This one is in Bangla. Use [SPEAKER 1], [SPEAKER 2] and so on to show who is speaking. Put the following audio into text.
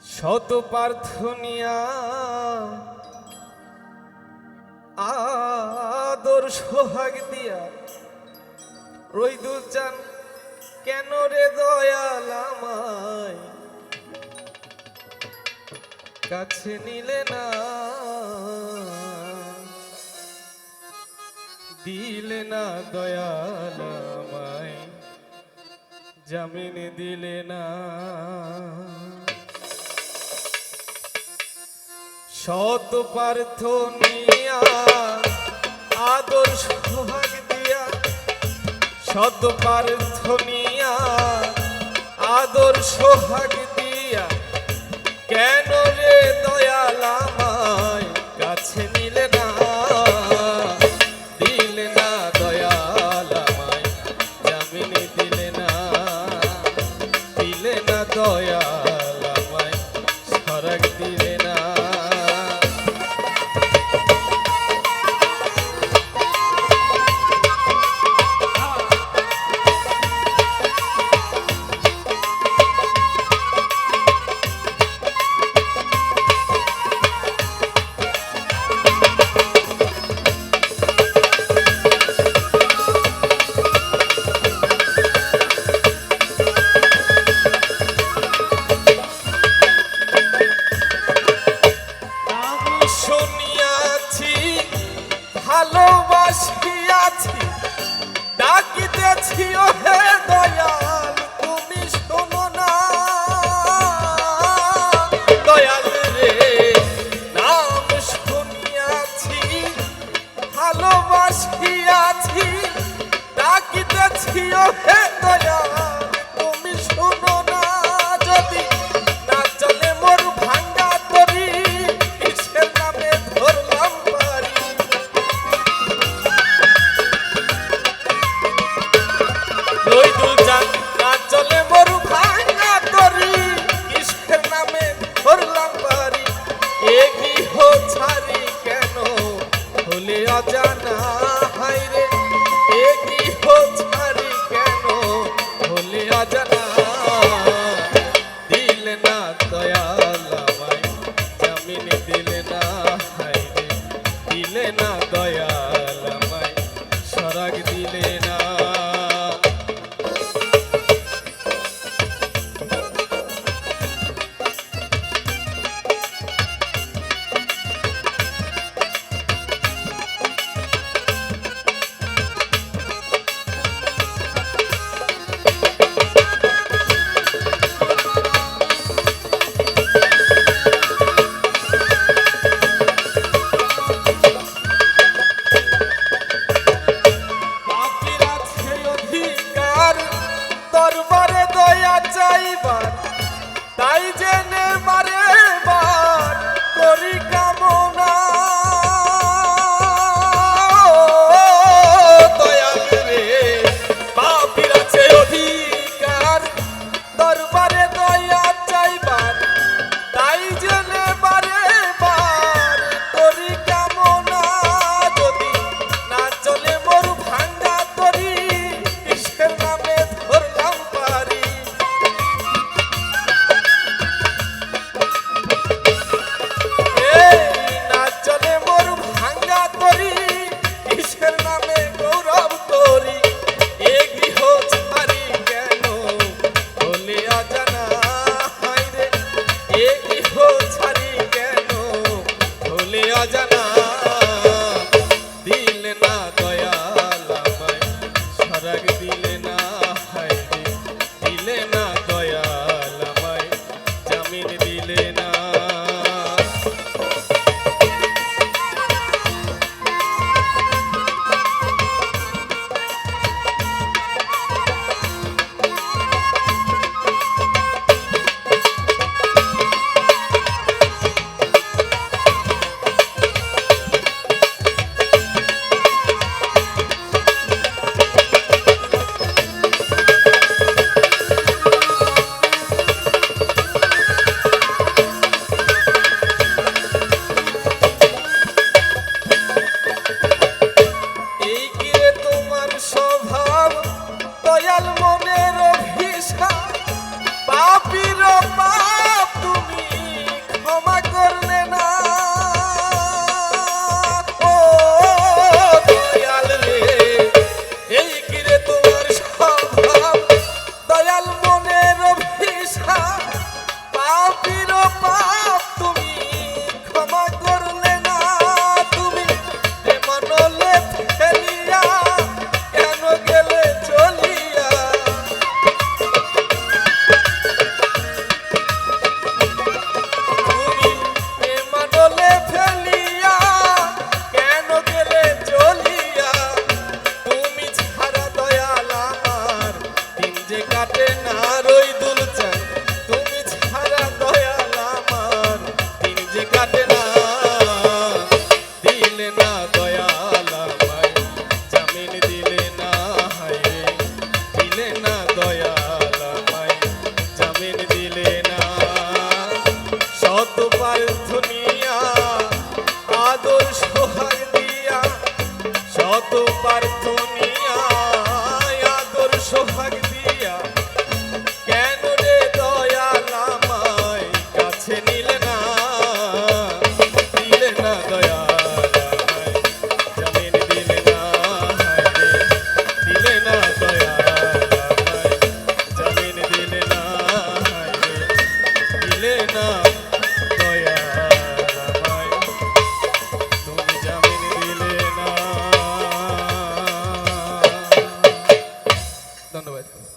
[SPEAKER 1] শত প্রার্থনিয়া আদর সোহাগ দিয়া রইদুল চান কেন রে দয়াল আমায় কাছে নিলে না, দিলে না দয়াল আমায় জামিন দিলে না। শত প্রার্থনিয়া আদর সোহাগ দিয়া, শত প্রার্থনিয়া আদর সোহাগ দিয়া কেন রে দয়াল আমায় কাছে নিলে না, দিলে না দয়াল আমায় জামিন দিলে না, দিলে না দয়াল আমায় সরাগ দিলে না। প্রার্থনিয়া আদর সোহাগ দিয়া, শত প্রার্থনিয়া আদর সোহাগ দিয়া, কেন রে দয়াল আমায় কাছে নিলে না, দিলে না দয়াল আমায় জামিন দিলে না, হায় রে দিলে না দয়াল আমায় জামিন দিলে না, হায় রে দিলে না।